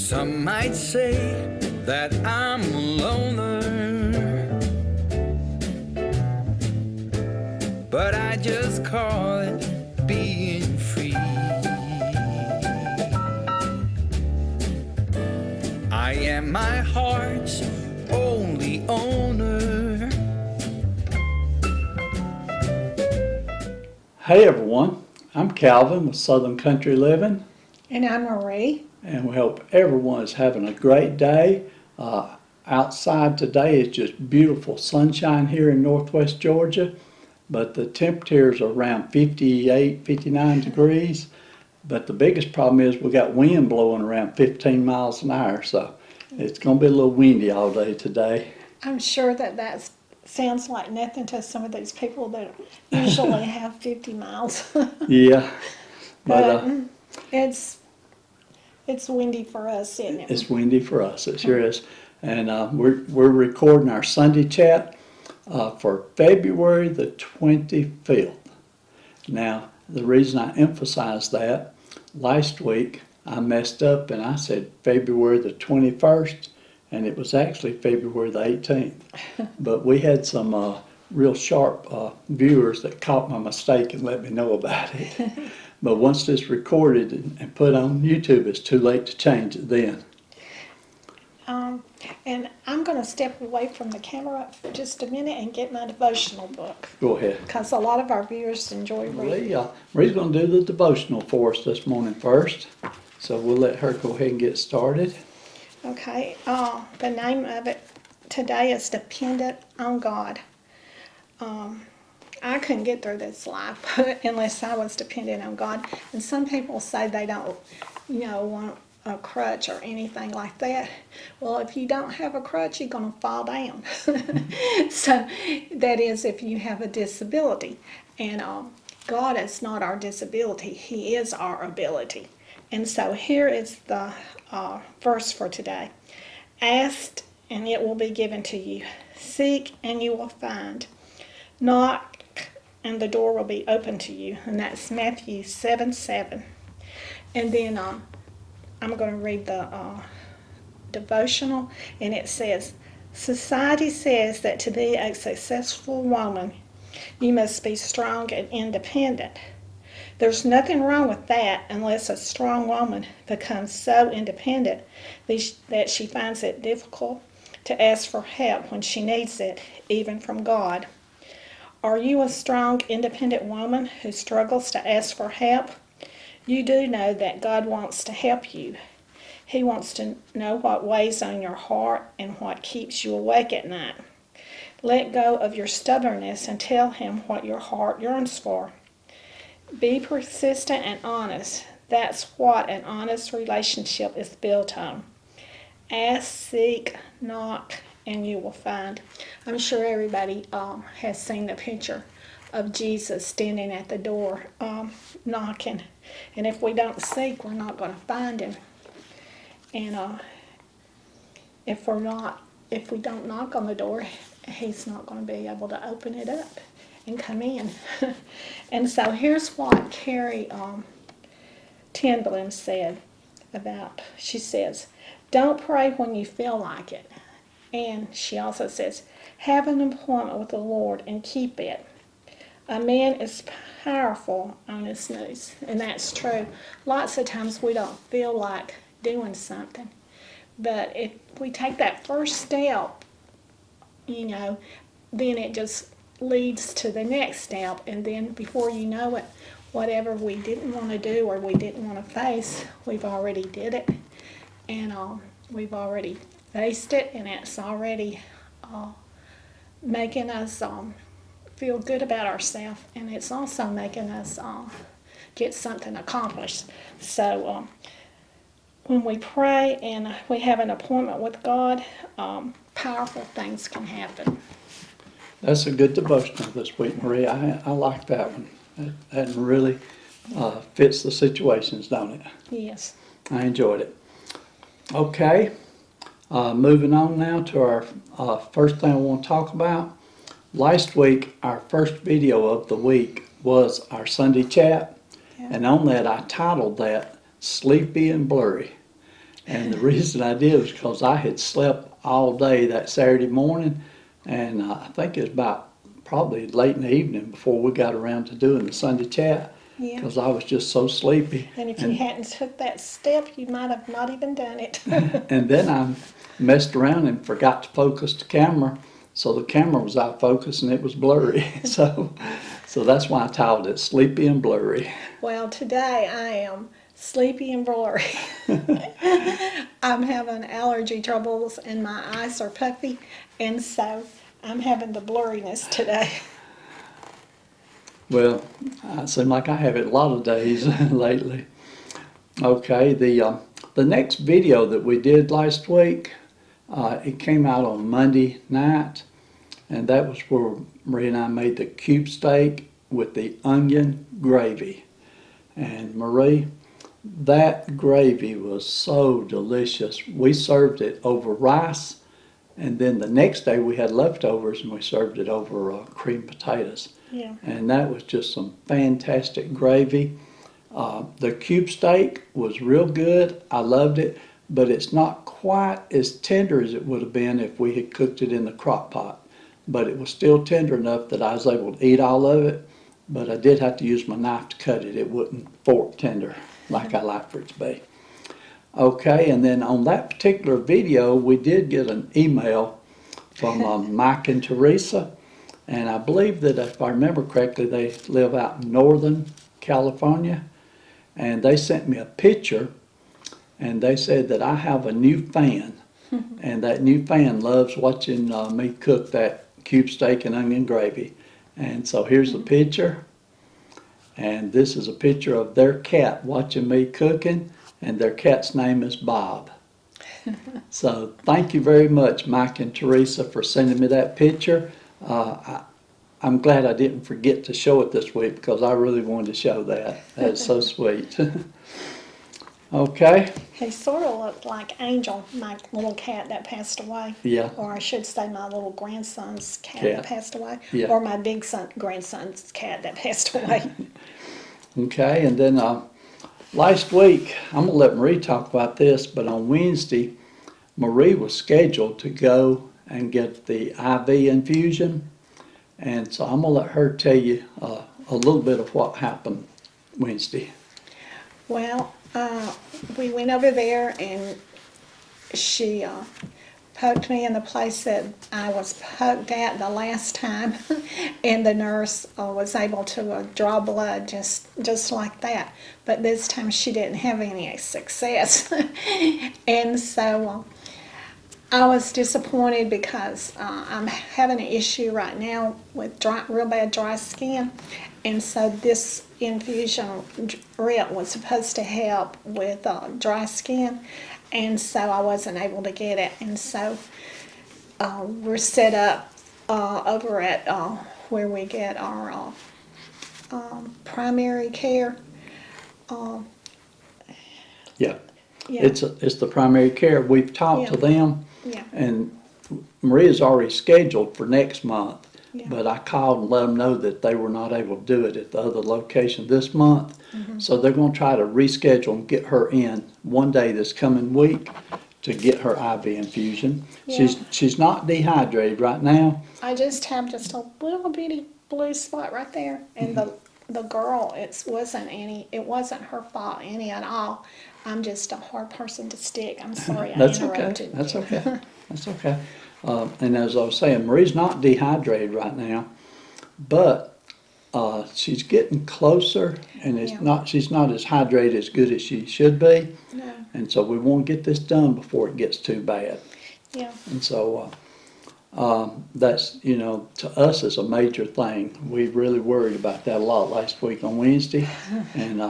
Some might say that I'm a loner, but I just call it being free. I am my heart's only owner. Hey everyone, I'm Calvin with Southern Country Living. And I'm Marie. And we hope everyone is having a great day. Outside today is just beautiful sunshine here in northwest Georgia, but the temperatures are around 58, 59 degrees. But the biggest problem is we got wind blowing around 15 miles an hour, so it's going to be a little windy all day today. I'm sure that sounds like nothing to some of these people that usually have 50 miles. Yeah, but it's windy for us, isn't it? It's windy for us, it sure is. And we're recording our Sunday chat for February the 25th. Now, the reason I emphasize that, last week I messed up and I said February the 21st, and it was actually February the 18th. But we had some real sharp viewers that caught my mistake and let me know about it. But once it's recorded and put on YouTube, it's too late to change it then. And I'm going to step away from the camera for just a minute and get my devotional book. Go ahead. Because a lot of our viewers enjoy reading. Marie's going to do the devotional for us this morning first. So we'll let her go ahead and get started. Okay. The name of it today is Dependent on God. I couldn't get through this life unless I was dependent on God. And some people say they don't, want a crutch or anything like that. Well, if you don't have a crutch, you're going to fall down. So that is if you have a disability. And God is not our disability. He is our ability. And so here is the verse for today. Ask, and it will be given to you. Seek, and you will find. Knock, and the door will be open to you. And that's Matthew 7:7. And then I'm going to read the devotional, and it says, society says that to be a successful woman, you must be strong and independent. There's nothing wrong with that unless a strong woman becomes so independent that she finds it difficult to ask for help when she needs it, even from God. Are you a strong, independent woman who struggles to ask for help? You do know that God wants to help you. He wants to know what weighs on your heart and what keeps you awake at night. Let go of your stubbornness and tell Him what your heart yearns for. Be persistent and honest. That's what an honest relationship is built on. Ask, seek, knock, and you will find. I'm sure everybody has seen the picture of Jesus standing at the door knocking. And if we don't seek, we're not going to find Him. And if we don't knock on the door, He's not going to be able to open it up and come in. And so here's what Carrie Timblin said she says, don't pray when you feel like it. And she also says, have an appointment with the Lord and keep it. A man is powerful on his knees, and that's true. Lots of times we don't feel like doing something, but if we take that first step, then it just leads to the next step, and then before you know it, whatever we didn't want to do or we didn't want to face, we've already did it, and we've already faced it, and it's already making us feel good about ourselves, and it's also making us get something accomplished. So when we pray and we have an appointment with God, powerful things can happen. That's a good devotional this week, Marie. I like that one. That really fits the situations, don't it? Yes. I enjoyed it. Okay, moving on now to our first thing I want to talk about. Last week, our first video of the week was our Sunday chat, and on that I titled that Sleepy and Blurry. And the reason I did was because I had slept all day that Saturday morning, and I think it was about probably late in the evening before we got around to doing the Sunday chat, Yeah. because I was just so sleepy. And if you hadn't took that step, you might have not even done it. And then I messed around and forgot to focus the camera, so the camera was out of focus and it was blurry. So that's why I titled it Sleepy and Blurry. Well, today I am sleepy and blurry. I'm having allergy troubles and my eyes are puffy, and so I'm having the blurriness today. Well, it seems like I have it a lot of days lately. Okay, the next video that we did last week, it came out on Monday night, and that was where Marie and I made the cube steak with the onion gravy. And Marie, that gravy was so delicious. We served it over rice, and then the next day we had leftovers and we served it over creamed potatoes. Yeah. And that was just some fantastic gravy. The cube steak was real good. I loved it, but it's not quite as tender as it would have been if we had cooked it in the crock pot. But it was still tender enough that I was able to eat all of it, but I did have to use my knife to cut it. It wouldn't fork tender like I like for it to be. Okay, and then on that particular video, we did get an email from Mike and Teresa, and I believe that if I remember correctly, they live out in Northern California, and they sent me a picture, and they said that I have a new fan, and that new fan loves watching me cook that cube steak and onion gravy. And so here's the picture, and this is a picture of their cat watching me cooking, and their cat's name is Bob. So thank you very much, Mike and Teresa, for sending me that picture. I'm glad I didn't forget to show it this week because I really wanted to show that. That's so sweet. Okay. He sort of looked like Angel, my little cat that passed away. Yeah. Or I should say my little grandson's cat that passed away. Yeah. Or my big grandson's cat that passed away. Okay, and then last week, I'm going to let Marie talk about this, but on Wednesday, Marie was scheduled to go and get the IV infusion. And so I'm going to let her tell you a little bit of what happened Wednesday. Well, we went over there and she poked me in the place that I was poked at the last time, and the nurse was able to draw blood just like that. But this time she didn't have any success. And so I was disappointed because I'm having an issue right now with real bad dry skin, and so this infusion drip was supposed to help with dry skin, and so I wasn't able to get it. And so we're set up over at where we get our primary care. Yeah. Yeah. It's the primary care. We've talked to them, Yeah. and Maria's already scheduled for next month. Yeah. But I called and let them know that they were not able to do it at the other location this month. Mm-hmm. So they're going to try to reschedule and get her in one day this coming week to get her IV infusion. Yeah. She's not dehydrated right now. I just have just a little bitty blue spot right there, and the girl, it wasn't her fault any at all. I'm just a hard person to stick. I'm sorry I That's interrupted. okay. That's okay. That's okay. And as I was saying, Marie's not dehydrated right now, but she's getting closer, and she's not as hydrated as good as she should be. No. And so we want to get this done before it gets too bad. Yeah. And so that's, to us it's a major thing. We really worried about that a lot last week on Wednesday. And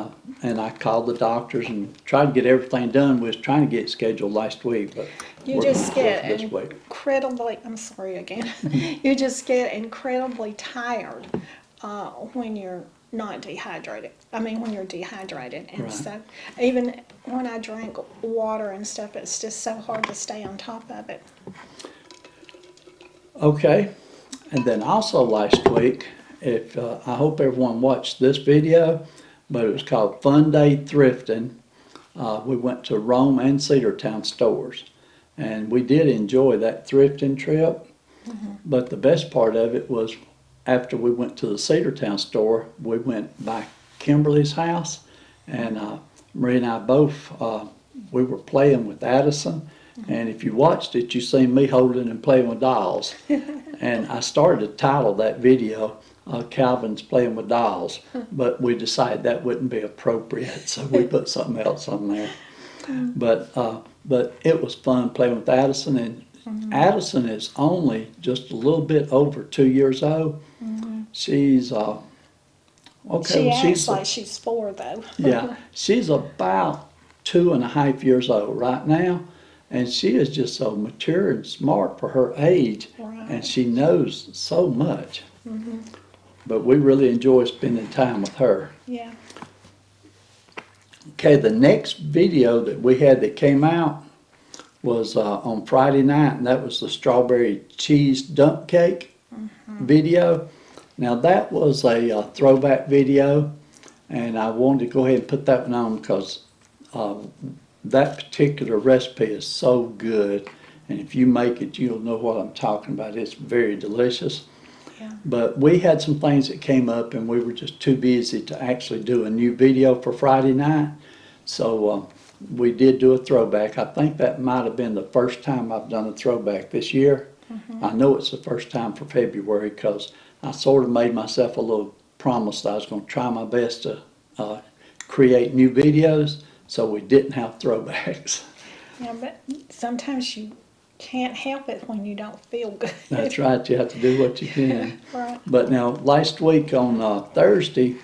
I called the doctors and tried to get everything done. We was trying to get it scheduled last week, but You just get this week. incredibly, I'm sorry again, you just get incredibly tired when you're not dehydrated. I mean, when you're dehydrated. And Right. so even when I drink water and stuff, it's just so hard to stay on top of it. Okay, and then also last week, I hope everyone watched this video, but it was called Fun Day Thrifting. we went to Rome and Cedartown stores. And we did enjoy that thrifting trip. But the best part of it was after we went to the Cedartown store, we went by Kimberly's house. And Marie and I both, we were playing with Addison. And if you watched it, you seen me holding and playing with dolls. And I started to title that video, Calvin's Playing with Dolls. But we decided that wouldn't be appropriate, so we put something else on there. But it was fun playing with Addison, and Addison is only just a little bit over 2 years old. She's She acts like she's 4 though. yeah, she's about 2.5 years old right now, and she is just so mature and smart for her age, and she knows so much. But we really enjoy spending time with her. Yeah. Okay, the next video that we had that came out was on Friday night, and that was the strawberry cheese dump cake video. Now that was a throwback video, and I wanted to go ahead and put that one on because that particular recipe is so good, and if you make it, you'll know what I'm talking about. It's very delicious. Yeah. But we had some things that came up, and we were just too busy to actually do a new video for Friday night. So we did do a throwback. I think that might have been the first time I've done a throwback this year. I know it's the first time for February because I sort of made myself a little promise that I was going to try my best to create new videos, so we didn't have throwbacks. Yeah, but sometimes you can't help it when you don't feel good. That's right, you have to do what you can. Right. But now, last week on Thursday,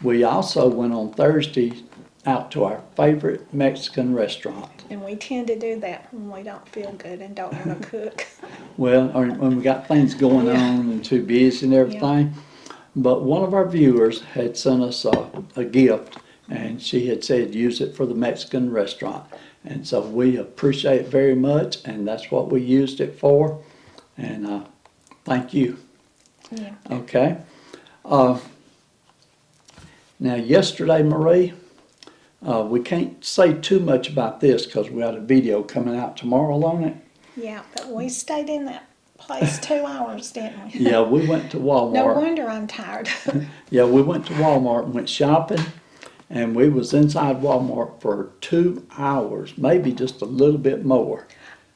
we also went on Thursday out to our favorite Mexican restaurant. And we tend to do that when we don't feel good and don't want to cook. Well, or when we got things going on and too busy and everything. But one of our viewers had sent us a gift, and she had said use it for the Mexican restaurant. And so we appreciate it very much, and that's what we used it for. And thank you. Yeah. Okay. Now, yesterday, Marie, we can't say too much about this because we got a video coming out tomorrow on it. Yeah, but we stayed in that place 2 hours, didn't we? Yeah, we went to Walmart. No wonder I'm tired. Yeah, we went to Walmart and went shopping, and we was inside Walmart for 2 hours, maybe just a little bit more.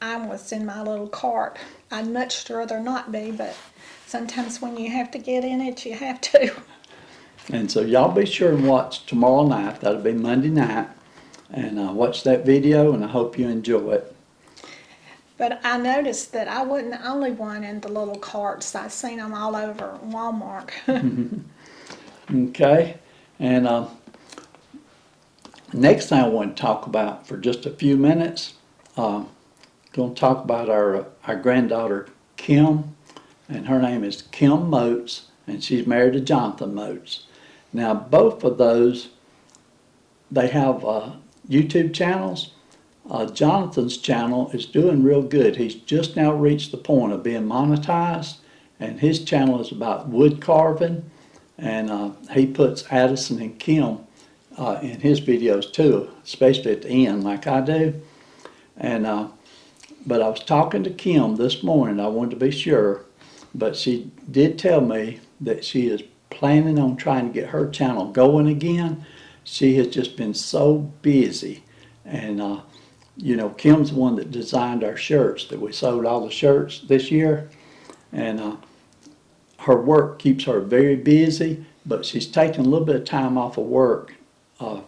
I was in my little cart. I'd much rather not be, but sometimes when you have to get in it, you have to. And so y'all be sure and watch tomorrow night. That'll be Monday night. And watch that video, and I hope you enjoy it. But I noticed that I wasn't the only one in the little carts. I seen them all over Walmart. Okay. And next thing I want to talk about for just a few minutes, going to talk about our granddaughter Kim, and her name is Kim Moates, and she's married to Jonathan Moates. Now both of those, they have YouTube channels. Jonathan's channel is doing real good. He's just now reached the point of being monetized, and his channel is about wood carving, and he puts Addison and Kim in his videos too, especially at the end like I do. And but I was talking to Kim this morning. I wanted to be sure, but she did tell me that she is planning on trying to get her channel going again. She has just been so busy, and you know, Kim's the one that designed our shirts, that we sold all the shirts this year, and her work keeps her very busy, but she's taking a little bit of time off of work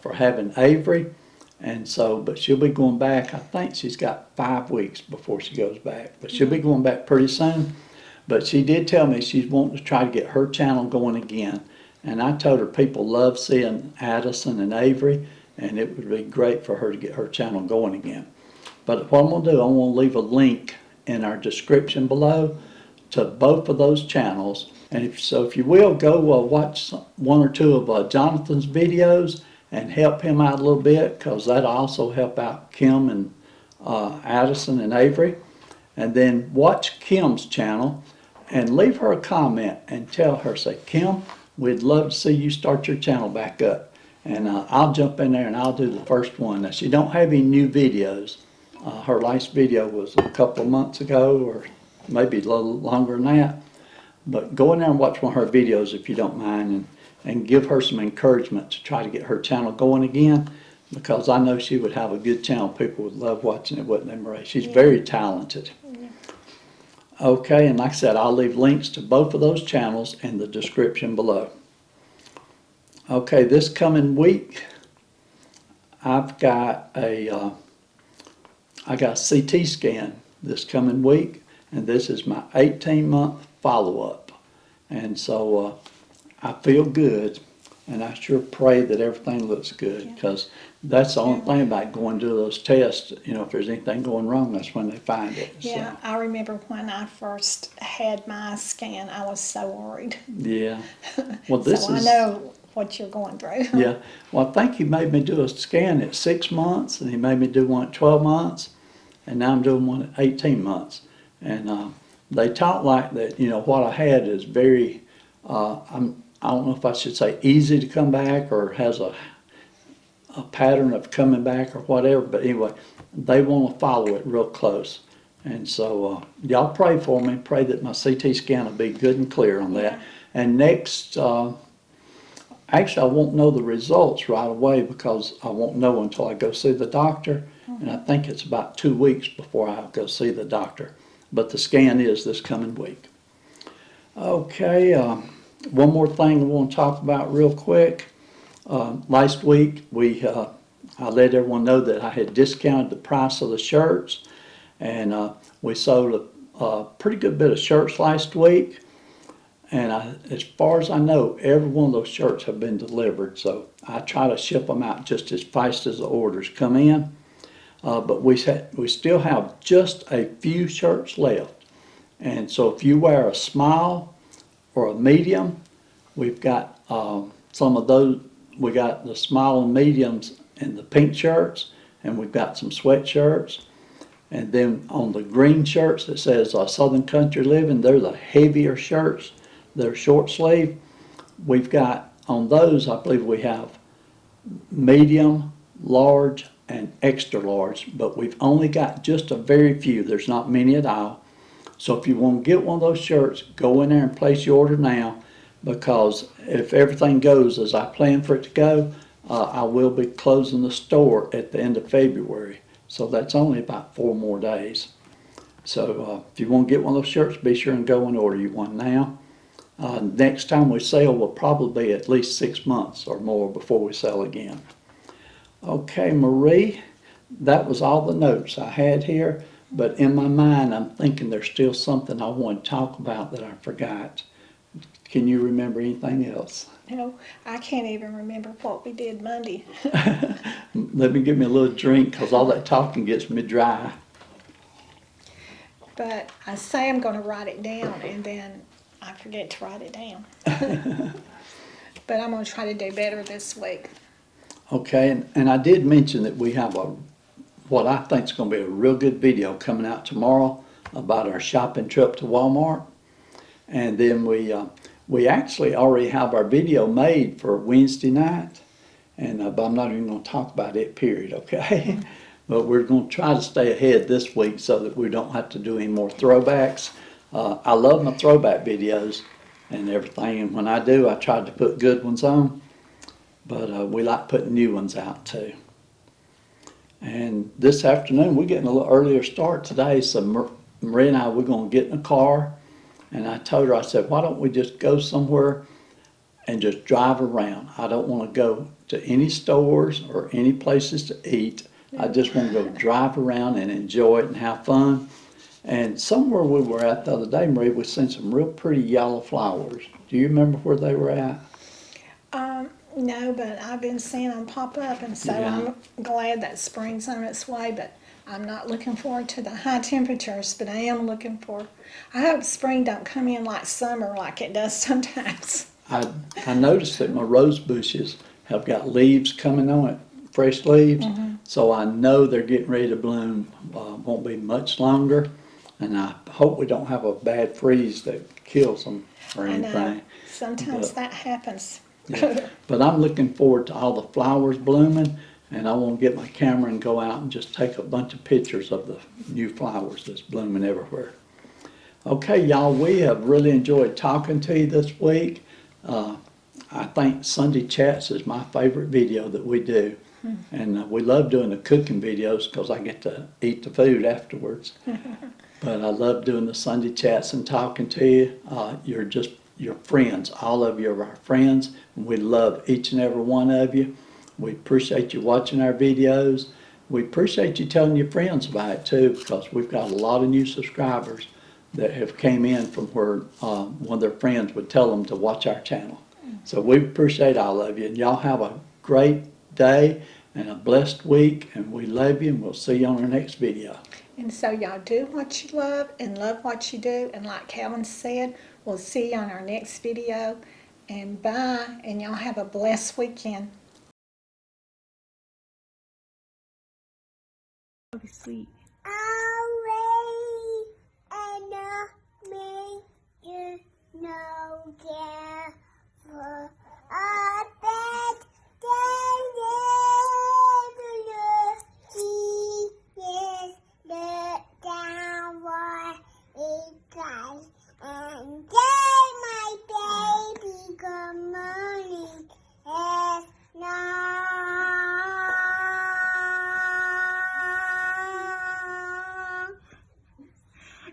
for having Avery, and so, but she'll be going back. I think she's got 5 weeks before she goes back, but she'll be going back pretty soon. But she did tell me she's wanting to try to get her channel going again, and I told her people love seeing Addison and Avery, and it would be great for her to get her channel going again. But what I'm going to do, I'm going to leave a link in our description below to both of those channels. And if you will, go watch one or two of Jonathan's videos and help him out a little bit, because that'll also help out Kim and Addison and Avery. And then watch Kim's channel and leave her a comment and tell her, say, Kim, we'd love to see you start your channel back up. And I'll jump in there and I'll do the first one. Now, she don't have any new videos. Her last video was a couple of months ago, or maybe a little longer than that. But go in there and watch one of her videos if you don't mind, and give her some encouragement to try to get her channel going again, because I know she would have a good channel. People would love watching it, wouldn't they, Marie? She's very talented. Okay, and like I said, I'll leave links to both of those channels in the description below. Okay, this coming week, I've got a CT scan this coming week, and this is my 18-month follow-up. And so I feel good, and I sure pray that everything looks good, because that's the only thing about going to those tests. You know, if there's anything going wrong, that's when they find it. Yeah, So, I remember when I first had my scan, I was so worried. yeah. Well, this So is... I know what you're going through. Yeah. Well, I think he made me do a scan at 6 months, and he made me do one at 12 months, and now I'm doing one at 18 months. And they talk like that, you know, what I had is very, I don't know if I should say easy to come back, or has a pattern of coming back or whatever, but anyway, they want to follow it real close. And so y'all pray for me, pray that my CT scan will be good and clear on that. And next, actually, I won't know the results right away, because I won't know until I go see the doctor. And I think it's about 2 weeks before I go see the doctor. But the scan is this coming week. Okay, one more thing I want to talk about real quick. Last week, I let everyone know that I had discounted the price of the shirts. And we sold a pretty good bit of shirts last week. And as far as I know, every one of those shirts have been delivered. So I try to ship them out just as fast as the orders come in. But we still have just a few shirts left. And so if you wear a small or a medium, we've got some of those. We got the small and mediums in the pink shirts, and we've got some sweatshirts. And then on the green shirts that says Southern Country Living, they're the heavier shirts. They're short sleeve. We've got on those, I believe we have medium, large, and extra large, but we've only got just a very few. There's not many at all. So if you want to get one of those shirts, go in there and place your order now, because if everything goes as I plan for it to go, I will be closing the store at the end of February. So that's only about 4 more days. So if you want to get one of those shirts, be sure and go and order you one now. Next time we sell will probably be at least 6 months or more before we sell again. Okay, Marie, that was all the notes I had here, but in my mind I'm thinking there's still something I want to talk about that I forgot. Can you remember anything else? No, I can't even remember what we did Monday. Let me give me a little drink, because all that talking gets me dry. But I say I'm going to write it down, and then I forget to write it down. But I'm going to try to do better this week. Okay, and I did mention that we have what I think is going to be a real good video coming out tomorrow about our shopping trip to Walmart. And then we actually already have our video made for Wednesday night, and but I'm not even going to talk about it, period, okay? But we're going to try to stay ahead this week so that we don't have to do any more throwbacks. I love my throwback videos and everything, and when I do, I try to put good ones on. But we like putting new ones out too. And this afternoon, we're getting a little earlier start today, so Marie and I, we're going to get in a car. And I told her, I said, why don't we just go somewhere and just drive around? I don't want to go to any stores or any places to eat. I just want to go drive around and enjoy it and have fun. And somewhere we were at the other day, Marie, we seen some real pretty yellow flowers. Do you remember where they were at? No, but I've been seeing them pop up, and so I'm glad that spring's on its way, but I'm not looking forward to the high temperatures, but I am looking for, I hope spring don't come in like summer like it does sometimes. I noticed that my rose bushes have got leaves coming on it, fresh leaves, so I know they're getting ready to bloom. Won't be much longer, and I hope we don't have a bad freeze that kills them or anything. I know, sometimes that happens. Yeah. But I'm looking forward to all the flowers blooming, and I want to get my camera and go out and just take a bunch of pictures of the new flowers that's blooming everywhere. Okay, y'all, we have really enjoyed talking to you this week. I think Sunday Chats is my favorite video that we do. And we love doing the cooking videos because I get to eat the food afterwards. But I love doing the Sunday Chats and talking to you. You're friends. All of you are our friends. And we love each and every one of you. We appreciate you watching our videos. We appreciate you telling your friends about it too, because we've got a lot of new subscribers that have came in from where one of their friends would tell them to watch our channel. So we appreciate all of you. And y'all have a great day and a blessed week. And we love you, and we'll see you on our next video. And so y'all do what you love and love what you do. And like Calvin said, we'll see you on our next video. And bye. And y'all have a blessed weekend. Be sweet.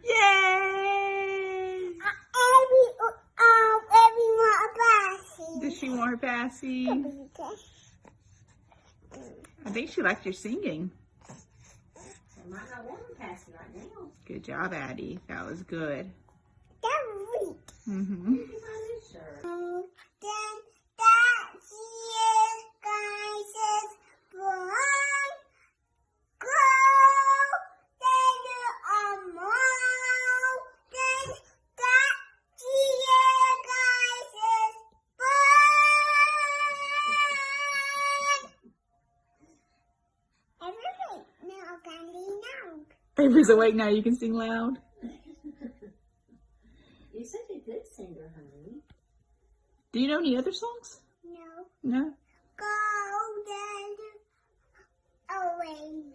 Yay! Does she want her passy? I think she likes your singing. Good job, Addie. That was good. Mm-hmm. Baby's awake now. You can sing loud. You're such a good singer, honey. Do you know any other songs? No. No? Golden away, and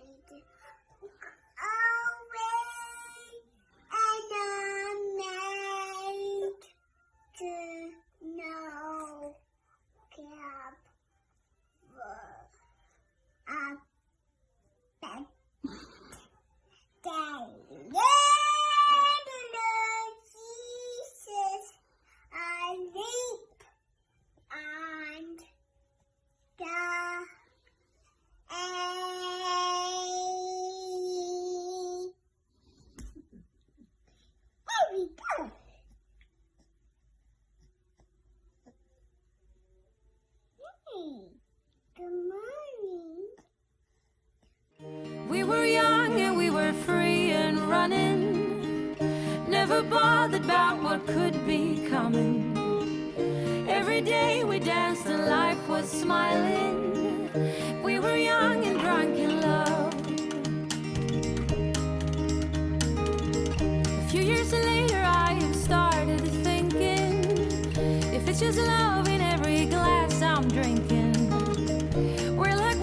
I'm made to know cap Jesus, I leap and die. There we go. Hey, good morning. We were young and we were free and running, never bothered about what could be coming. Every day we danced and life was smiling. We were young and drunk in love. A few years later I have started thinking, if it's just love in every glass I'm drinking, we're like